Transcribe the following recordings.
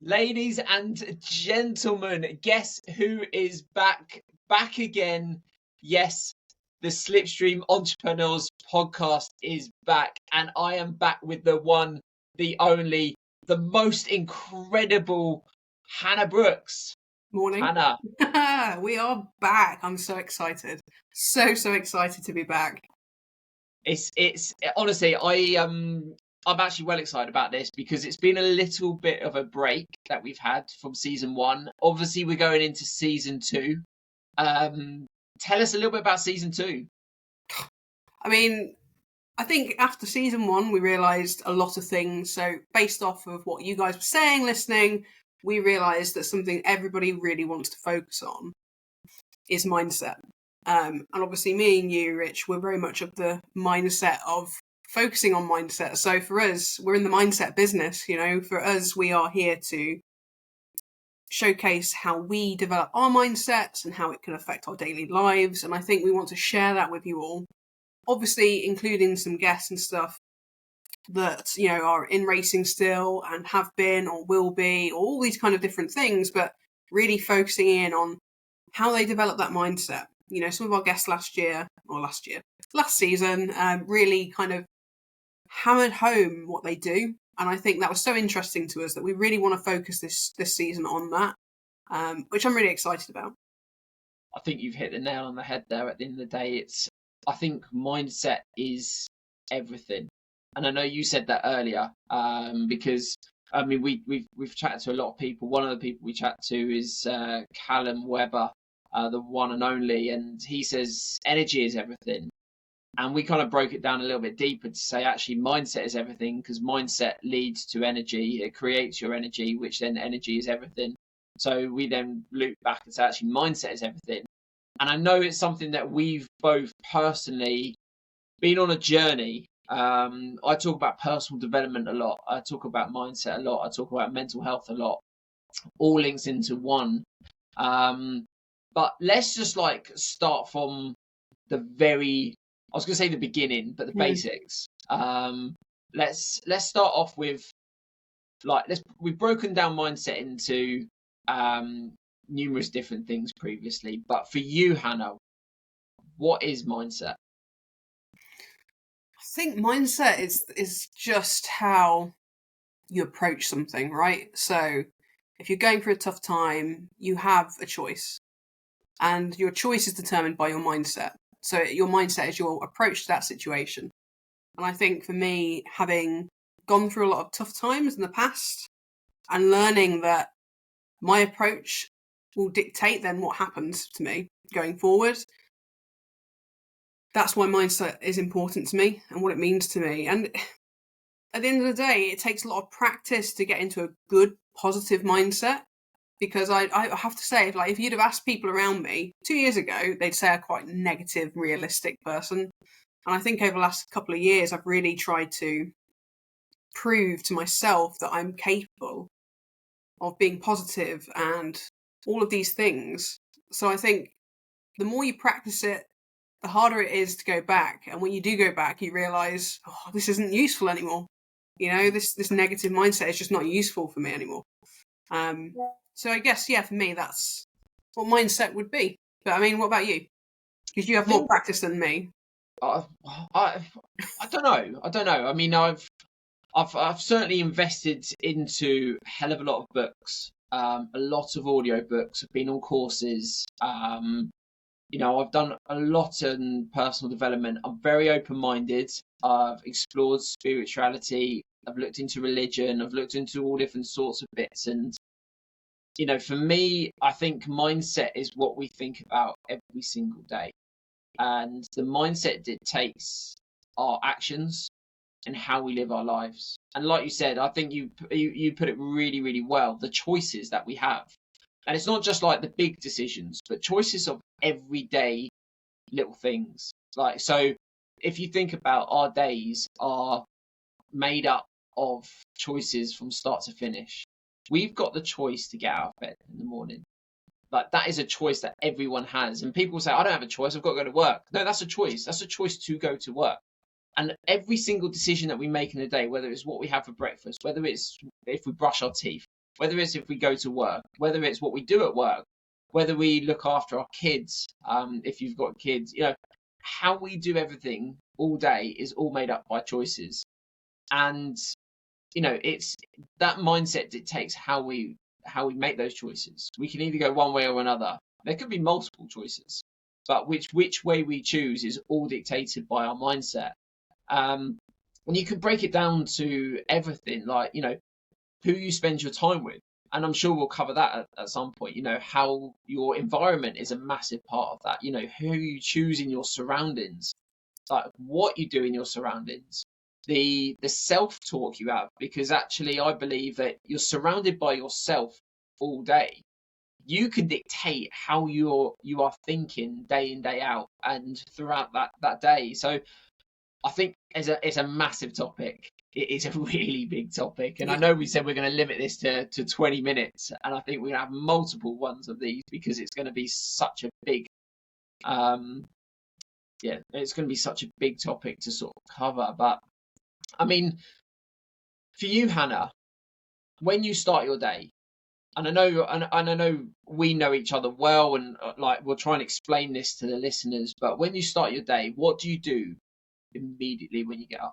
Ladies and gentlemen, guess who is back? Back again. Yes, the Slipstream Entrepreneurs podcast is back, and I am back with the one, the only, the most incredible Hannah Brooks. Morning. Hannah. We are back. I'm so excited. So excited to be back. It's honestly, I'm actually well excited about this because it's been a little bit of a break that we've had from season 1. Obviously, we're going into season 2. Tell us a little bit about season 2. I mean, I think after season 1, we realised a lot of things. So based off of what you guys were saying, listening, we realised that something everybody really wants to focus on is mindset. And obviously me and you, Rich, we're very much of the mindset of focusing on mindset. So for us, we're in the mindset business, you know. For us, we are here to showcase how we develop our mindsets and how it can affect our daily lives. And I think we want to share that with you all. Obviously, including some guests and stuff that, you know, are in racing still and have been or will be, or all these kind of different things, but really focusing in on how they develop that mindset. You know, some of our guests last season, really kind of hammered home what they do. And I think that was so interesting to us that we really want to focus this season on that, which I'm really excited about. I think you've hit the nail on the head there. At the end of the day, I think mindset is everything. And I know you said that earlier, because I mean we've chatted to a lot of people. One of the people we chat to is Callum Webber, the one and only, and he says energy is everything. And we kind of broke it down a little bit deeper to say actually mindset is everything, because mindset leads to energy. It creates your energy, which then energy is everything. So we then loop back and say actually mindset is everything. And I know it's something that we've both personally been on a journey. I talk about personal development a lot. I talk about mindset a lot. I talk about mental health a lot. All links into one. But let's just start from the I was going to say the beginning, but the basics. Let's start off with we've broken down mindset into numerous different things previously. But for you, Hannah, what is mindset? I think mindset is just how you approach something, right? So if you're going through a tough time, you have a choice, and your choice is determined by your mindset. So your mindset is your approach to that situation. And I think for me, having gone through a lot of tough times in the past and learning that my approach will dictate then what happens to me going forward, that's why mindset is important to me and what it means to me. And at the end of the day, it takes a lot of practice to get into a good, positive mindset. Because I have to say, if you'd have asked people around me 2 years ago, they'd say I'm quite a negative, realistic person. And I think over the last couple of years, I've really tried to prove to myself that I'm capable of being positive and all of these things. So I think the more you practice it, the harder it is to go back. And when you do go back, you realise, this isn't useful anymore. You know, this negative mindset is just not useful for me anymore. So I guess, for me, that's what mindset would be. But I mean, what about you? Because you have more practice than me. I don't know. I mean, I've certainly invested into a hell of a lot of books, a lot of audio books. I've been on courses. You know, I've done a lot in personal development. I'm very open-minded. I've explored spirituality. I've looked into religion. I've looked into all different sorts of bits. And, you know, for me, I think mindset is what we think about every single day. And the mindset dictates our actions and how we live our lives. And like you said, I think you put it really, really well. The choices that we have. And it's not just like the big decisions, but choices of everyday little things. So if you think about, our days are made up of choices from start to finish. We've got the choice to get out of bed in the morning. That is a choice that everyone has. And people say, I don't have a choice, I've got to go to work. No, that's a choice. That's a choice to go to work. And every single decision that we make in a day, whether it's what we have for breakfast, whether it's if we brush our teeth, whether it's if we go to work, whether it's what we do at work, whether we look after our kids, if you've got kids, how we do everything all day is all made up by choices. And, it's that mindset dictates how we make those choices. We can either go one way or another. There could be multiple choices, but which way we choose is all dictated by our mindset. And you can break it down to everything, like, who you spend your time with. And I'm sure we'll cover that at some point, how your environment is a massive part of that, who you choose in your surroundings, like what you do in your surroundings, the self-talk you have, because actually I believe that you're surrounded by yourself all day. You can dictate how you are thinking day in, day out, and throughout that day. So I think it's a massive topic. It is a really big topic. And I know we said we're going to limit this to 20 minutes. And I think we're going to have multiple ones of these because it's going to be such a big, it's going to be such a big topic to sort of cover. But I mean, for you, Hannah, when you start your day, and I know we know each other well, and like we'll try and explain this to the listeners, but when you start your day, what do you do immediately when you get up?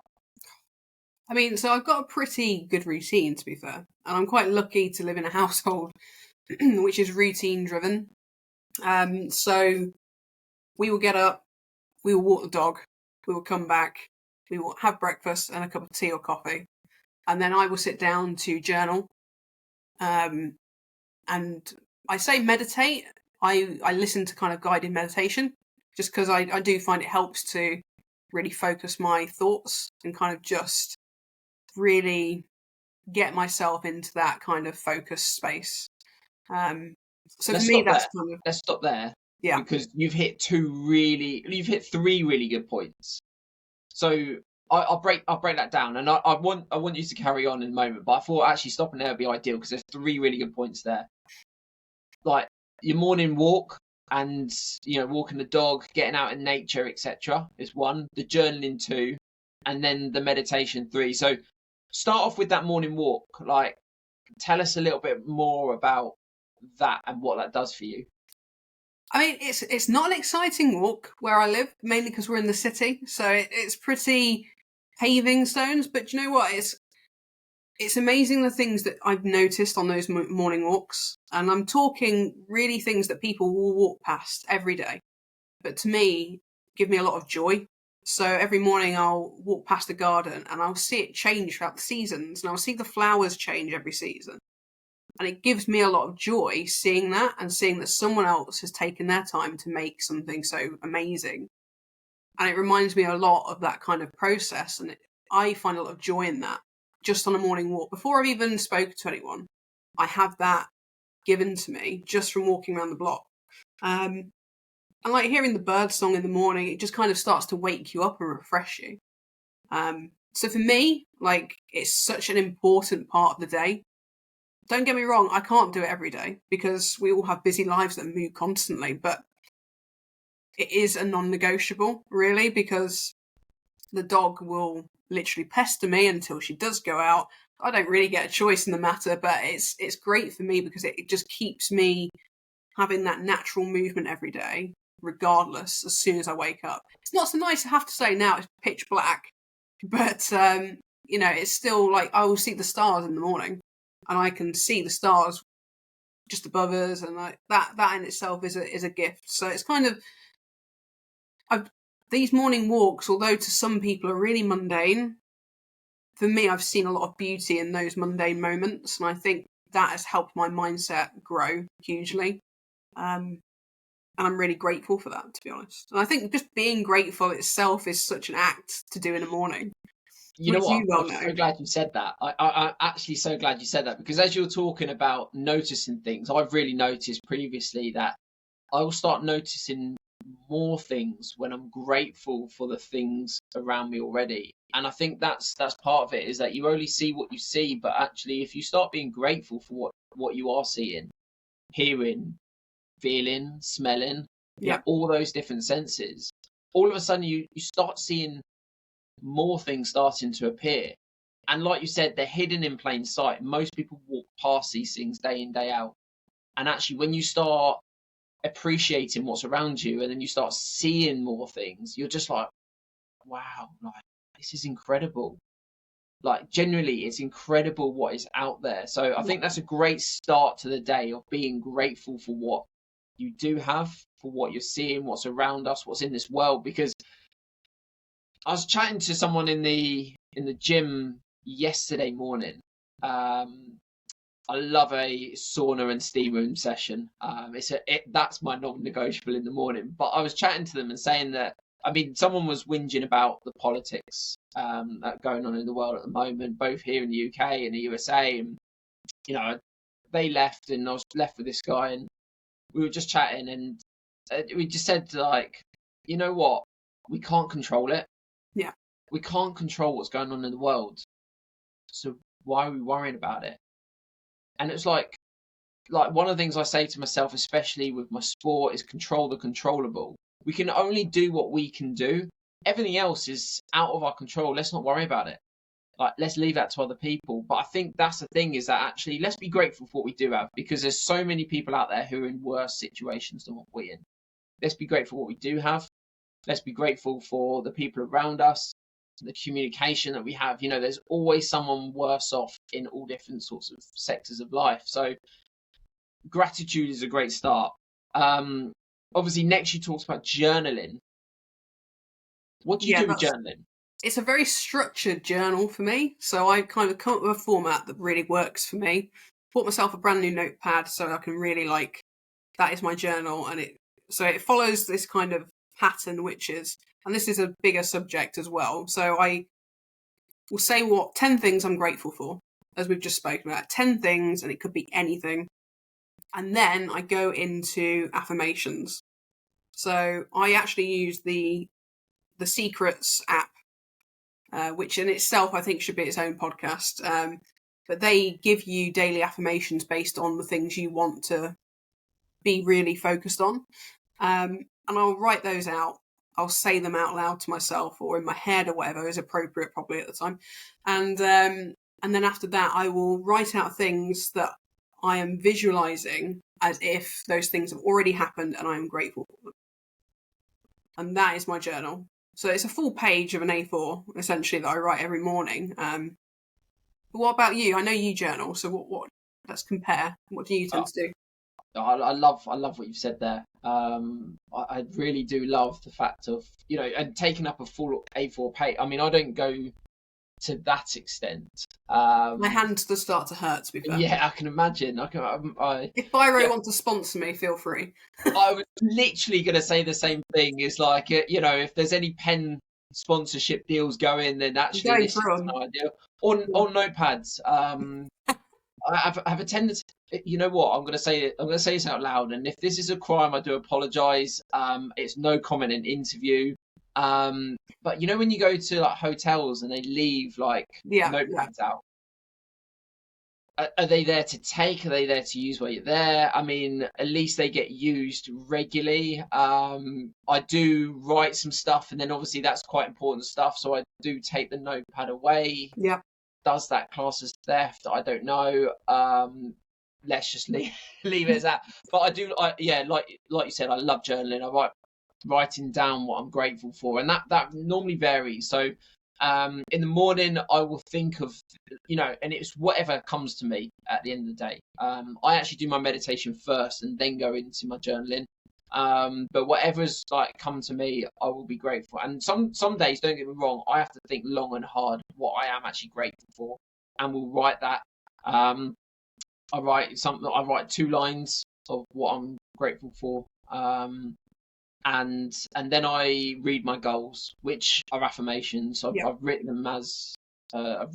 I mean, so I've got a pretty good routine, to be fair, and I'm quite lucky to live in a household which is routine driven. So we will get up, we will walk the dog, we will come back, we will have breakfast and a cup of tea or coffee, and then I will sit down to journal. And I say meditate. I listen to kind of guided meditation just because I do find it helps to really focus my thoughts and kind of just really get myself into that kind of focus space. So let's for me, that's there. kind of... Let's stop there. Yeah. Because you've hit three really good points. So I'll break that down, and I want you to carry on in a moment. But I thought actually stopping there would be ideal because there's three really good points there. Like your morning walk, and walking the dog, getting out in nature, etc. is one. The journaling 2, and then the meditation 3. So start off with that morning walk. Like, tell us a little bit more about that and what that does for you. I mean, it's not an exciting walk where I live, mainly because we're in the city, so it's pretty paving stones. But you know what? It's amazing the things that I've noticed on those morning walks, and I'm talking really things that people will walk past every day, but to me, give me a lot of joy. So every morning I'll walk past the garden and I'll see it change throughout the seasons, and I'll see the flowers change every season. And it gives me a lot of joy seeing that and seeing that someone else has taken their time to make something so amazing. And it reminds me a lot of that kind of process. And I find a lot of joy in that just on a morning walk. Before I've even spoken to anyone, I have that given to me just from walking around the block. And like hearing the bird song in the morning, it just kind of starts to wake you up and refresh you. So for me, like, it's such an important part of the day. Don't get me wrong, I can't do it every day because we all have busy lives that move constantly, but it is a non-negotiable, really, because the dog will literally pester me until she does go out. I don't really get a choice in the matter, but it's great for me because it just keeps me having that natural movement every day, regardless, as soon as I wake up. It's not so nice, I have to say, now it's pitch black, but, it's still like I will see the stars in the morning. And I can see the stars just above us, and like that in itself is a gift. So it's kind of these morning walks, although to some people are really mundane, for me, I've seen a lot of beauty in those mundane moments, and I think that has helped my mindset grow hugely. And I'm really grateful for that, to be honest. And I think just being grateful itself is such an act to do in the morning. You know what? I'm so glad you said that. I'm actually so glad you said that, because as you're talking about noticing things, I've really noticed previously that I will start noticing more things when I'm grateful for the things around me already. And I think that's part of it, is that you only see what you see, but actually if you start being grateful for what you are seeing, hearing, feeling, smelling, all those different senses, all of a sudden you start seeing more things starting to appear. And like you said, they're hidden in plain sight. Most people walk past these things day in, day out. And actually, when you start appreciating what's around you and then you start seeing more things, you're just like, wow, like, this is incredible. Like, generally, it's incredible what is out there. So I think that's a great start to the day, of being grateful for what you do have, for what you're seeing, what's around us, what's in this world. Because I was chatting to someone in the gym yesterday morning. I love a sauna and steam room session. That's my non-negotiable in the morning. But I was chatting to them and saying that, I mean, someone was whinging about the politics that going on in the world at the moment, both here in the UK and the USA. And, you know, they left and I was left with this guy, and we were just chatting, and we just said, like, you know what? We can't control it. Yeah. We can't control what's going on in the world. So why are we worrying about it? And it's like one of the things I say to myself, especially with my sport, is control the controllable. We can only do what we can do. Everything else is out of our control. Let's not worry about it. Like, let's leave that to other people. But I think that's the thing, is that actually let's be grateful for what we do have, because there's so many people out there who are in worse situations than what we're in. Let's be grateful for what we do have. Let's be grateful for the people around us, the communication that we have. You know, there's always someone worse off in all different sorts of sectors of life. So gratitude is a great start. Obviously, next you talked about journaling. What do you do with journaling? It's a very structured journal for me. So I kind of come up with a format that really works for me. Bought myself a brand new notepad so I can really, like, that is my journal. And it follows this kind of pattern, which is, and this is a bigger subject as well. So I will say 10 things I'm grateful for, as we've just spoken about. 10 things, and it could be anything. And then I go into affirmations. So I actually use the Secrets app, which in itself I think should be its own podcast. But they give you daily affirmations based on the things you want to be really focused on. And I'll write those out. I'll say them out loud to myself, or in my head, or whatever is appropriate probably at the time. And then after that, I will write out things that I am visualizing as if those things have already happened and I am grateful for them. And that is my journal. So it's a full page of an A4, essentially, that I write every morning. But what about you? I know you journal, so what? Let's compare. What do you tend to do? I love what you've said there. I really do love the fact of, you know, and taking up a full A4 page. I mean, I don't go to that extent. My hands do start to hurt, to be fair. Yeah, I can imagine. If Biro wants to sponsor me, feel free. I was literally going to say the same thing. Is like, you know, if there's any pen sponsorship deals going, then actually this is an idea. Or notepads. I have a tendency. You know what? I'm going to say this out loud. And if this is a crime, I do apologise. It's no comment in interview. But you know, when you go to like hotels and they leave like notepads out, are they there to take? Are they there to use while you're there? I mean, at least they get used regularly. I do write some stuff, and then obviously that's quite important stuff, so I do take the notepad away. Yeah. Does that class as theft? I don't know. Let's just leave it as that. But I do, like you said, I love journaling. I like writing down what I'm grateful for, and that normally varies. So in the morning I will think of, you know, and it's whatever comes to me at the end of the day. I actually do my meditation first and then go into my journaling. But whatever's like come to me, I will be grateful. And some days, don't get me wrong, I have to think long and hard what I am actually grateful for, and we'll write that. I write 2 lines of what I'm grateful for. And then I read my goals, which are affirmations. I've written them as I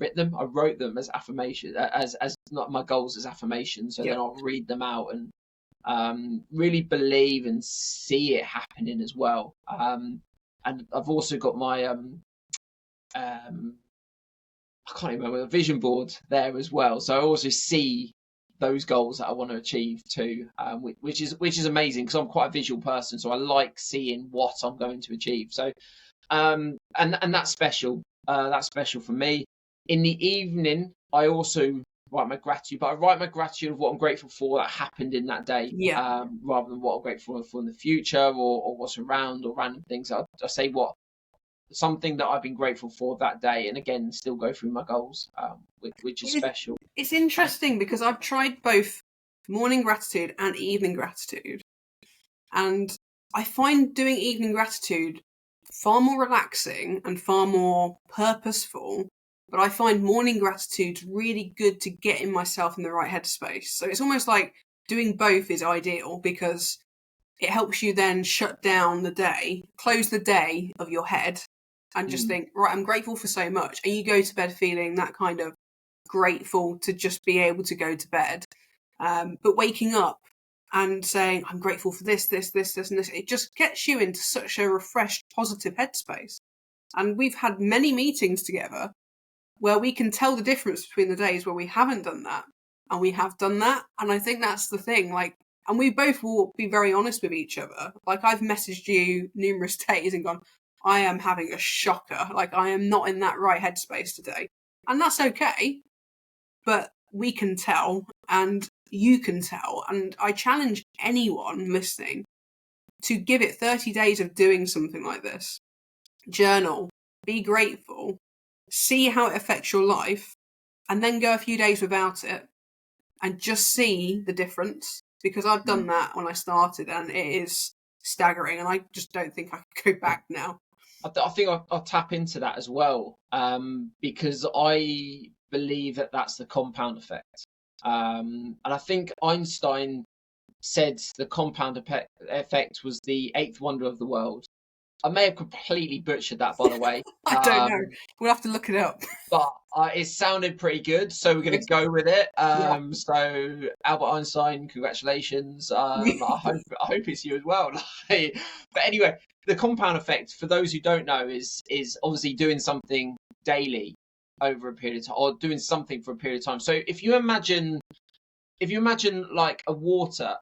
wrote them as affirmation, as not my goals as affirmations. So then I'll read them out and really believe and see it happening as well. And I've also got my I can't remember, a vision board there as well. So I also see those goals that I want to achieve too, which is amazing, because I'm quite a visual person, so I like seeing what I'm going to achieve. So and that's special. That's special for me. In the evening, I also write my gratitude, but I write my gratitude of what I'm grateful for that happened in that day, Yeah. rather than what I'm grateful for in the future, or what's around, or random things. I say something that I've been grateful for that day, and again, still go through my goals, which is special. It's interesting because I've tried both morning gratitude and evening gratitude, and I find doing evening gratitude far more relaxing and far more purposeful. But I find morning gratitude really good to get in myself in the right headspace. So it's almost like doing both is ideal because it helps you then shut down the day, close the day of your head, and just think, right, I'm grateful for so much. And you go to bed feeling that kind of grateful to just be able to go to bed. But waking up and saying, I'm grateful for this, and this, it just gets you into such a refreshed, positive headspace. And we've had many meetings together where we can tell the difference between the days where we haven't done that and we have done that. And I think that's the thing. Like, and we both will be very honest with each other. Like, I've messaged you numerous days and gone, I am having a shocker. Like, I am not in that right headspace today. And that's okay. But we can tell and you can tell. And I challenge anyone listening to give it 30 days of doing something like this. Journal, be grateful, see how it affects your life, and then go a few days without it and just see the difference. Because I've done that when I started and it is staggering, and I just don't think I could go back now. I think I'll tap into that as well, because I believe that that's the compound effect. And I think Einstein said the compound effect was the eighth wonder of the world. I may have completely butchered that, by the way. I don't know. We'll have to look it up. But it sounded pretty good, so we're going to go with it. So Albert Einstein, congratulations. I hope it's you as well. But anyway, the compound effect, for those who don't know, is obviously doing something daily over a period of time, or doing something for a period of time. So if you imagine like a water,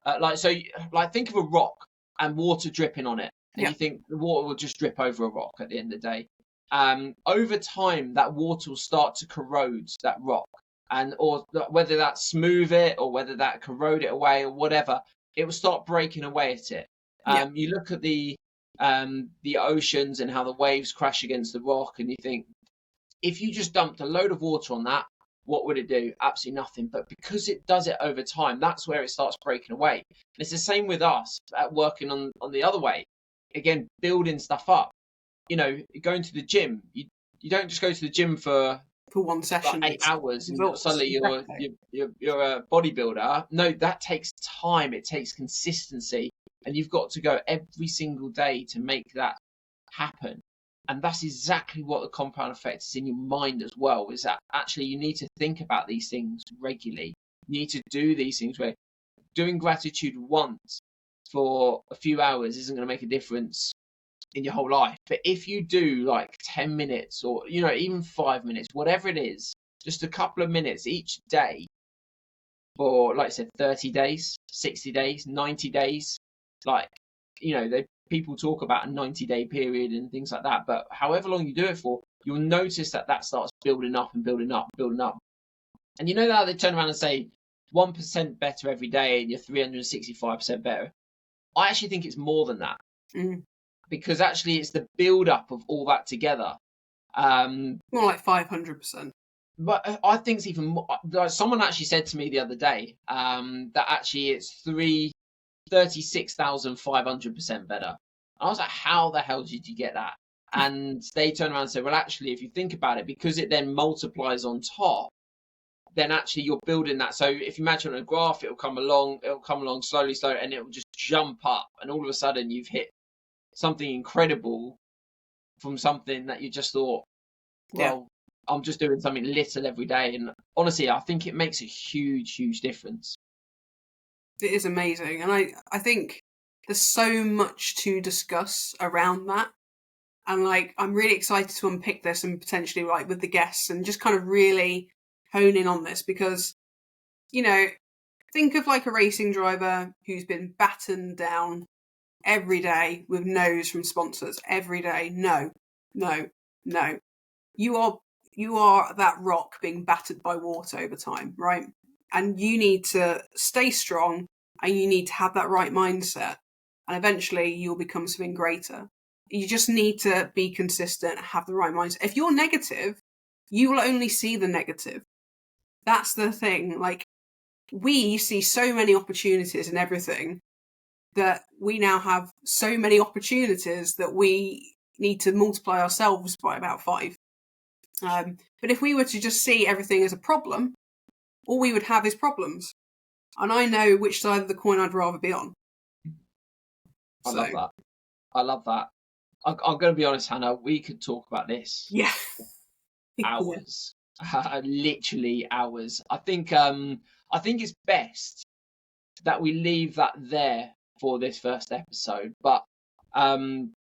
think of a rock and water dripping on it, and you think the water will just drip over a rock at the end of the day. Over time, that water will start to corrode that rock, or whether that smooth it or whether that corrode it away or whatever, it will start breaking away at it. You look at the oceans and how the waves crash against the rock, and you think, if you just dumped a load of water on that, what would it do? Absolutely nothing. But because it does it over time, that's where it starts breaking away. And it's the same with us at working on the other way. Again, building stuff up. Going to the gym. You don't just go to the gym for 1 session, like 8 hours, and suddenly you're a bodybuilder. No, that takes time. It takes consistency, and you've got to go every single day to make that happen. And that's exactly what the compound effect is in your mind as well, is that actually you need to think about these things regularly. You need to do these things where doing gratitude once for a few hours isn't going to make a difference in your whole life. But if you do like 10 minutes or, even 5 minutes, whatever it is, just a couple of minutes each day for, like I said, 30 days, 60 days, 90 days, people talk about a 90-day period and things like that, but however long you do it for, you'll notice that starts building up and building up, building up. And you know how they turn around and say 1% better every day and you're 365% better? I actually think it's more than that, because actually it's the build up of all that together. More like 500%. But I think it's even more. Someone actually said to me the other day that actually it's 36,500% better. I was like, how the hell did you get that? And they turned around and said, well, actually, if you think about it, because it then multiplies on top, then actually you're building that. So if you imagine on a graph, it'll come along slowly, and it will just jump up. And all of a sudden you've hit something incredible from something that you just thought, well, I'm just doing something little every day. And honestly, I think it makes a huge, huge difference. It is amazing. And I think there's so much to discuss around that. And I'm really excited to unpick this and potentially with the guests and just kind of really hone in on this, because, think of a racing driver who's been battened down every day with no's from sponsors every day. No. you are that rock being battered by water over time, right? And you need to stay strong, and you need to have that right mindset, and eventually you'll become something greater. You just need to be consistent, have the right mindset. If you're negative, you will only see the negative. That's the thing. Like, we see so many opportunities in everything that we now have so many opportunities that we need to multiply ourselves by about 5. But if we were to just see everything as a problem, all we would have is problems. And I know which side of the coin I'd rather be on. I love that. I love that. I'm going to be honest, Hannah, we could talk about this Yeah. hours. Literally hours. I think it's best that we leave that there for this first episode. But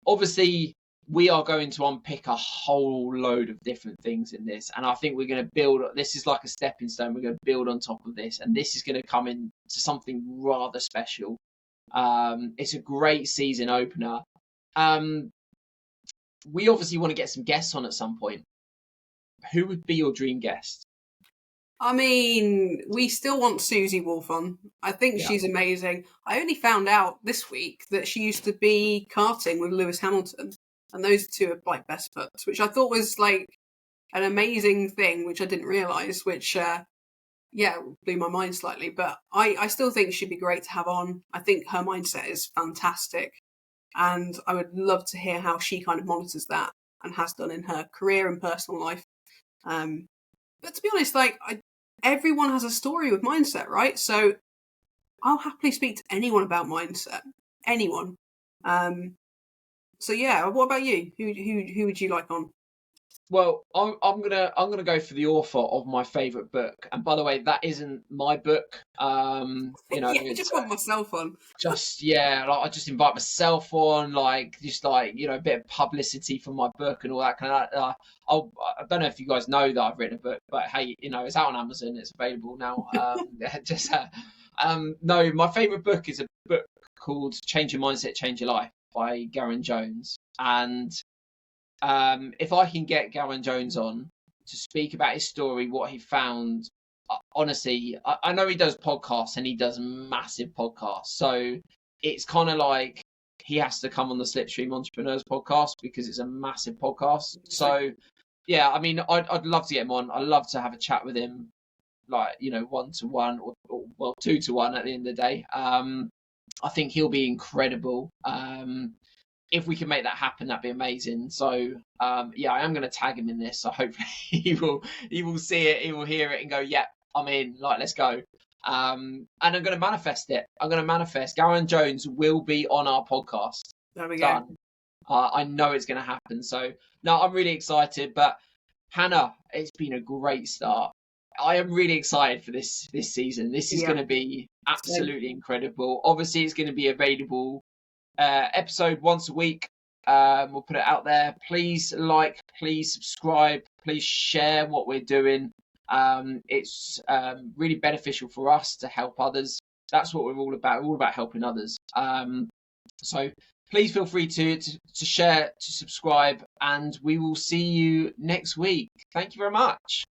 obviously we are going to unpick a whole load of different things in this, and I think we're going to build. This is like a stepping stone. We're going to build on top of this, and this is going to come into something rather special. It's a great season opener. We obviously want to get some guests on at some point. Who would be your dream guest? I mean, we still want Susie Wolf on. I think she's amazing. I only found out this week that she used to be karting with Lewis Hamilton, and those two are like best buds, which I thought was like an amazing thing, which I didn't realise, which blew my mind slightly. But I still think she'd be great to have on. I think her mindset is fantastic, and I would love to hear how she kind of monitors that and has done in her career and personal life. But to be honest, like, everyone has a story with mindset, right? So I'll happily speak to anyone about mindset. Anyone. So yeah, what about you? Who would you like on? Well, I'm gonna go for the author of my favourite book, and by the way, that isn't my book. I just want myself on. I just invite myself on, a bit of publicity for my book and all that kind of. I don't know if you guys know that I've written a book, but hey, it's out on Amazon. It's available now. No, my favourite book is a book called "Change Your Mindset, Change Your Life" by Garen Jones, and if I can get Garen Jones on to speak about his story, what he found, honestly, I know he does podcasts, and he does massive podcasts. So it's kind of like he has to come on the Slipstream Entrepreneurs podcast because it's a massive podcast. So yeah, I mean, I'd love to get him on. I'd love to have a chat with him, 1-to-1 or 2-to-1 at the end of the day. I think he'll be incredible. If we can make that happen, that'd be amazing. So I am going to tag him in this. So hopefully he will see it, he will hear it and go, yeah, I'm in, let's go. And I'm going to manifest it. I'm going to manifest Garen Jones will be on our podcast. There we go. I know it's going to happen. So no, I'm really excited. But Hannah, it's been a great start. I am really excited for this season. This is going to be absolutely incredible. Obviously, it's going to be available episode once a week. We'll put it out there. Please please subscribe, please share what we're doing. It's really beneficial for us to help others. That's what we're all about. We're all about helping others. So please feel free to share, to subscribe, and we will see you next week. Thank you very much.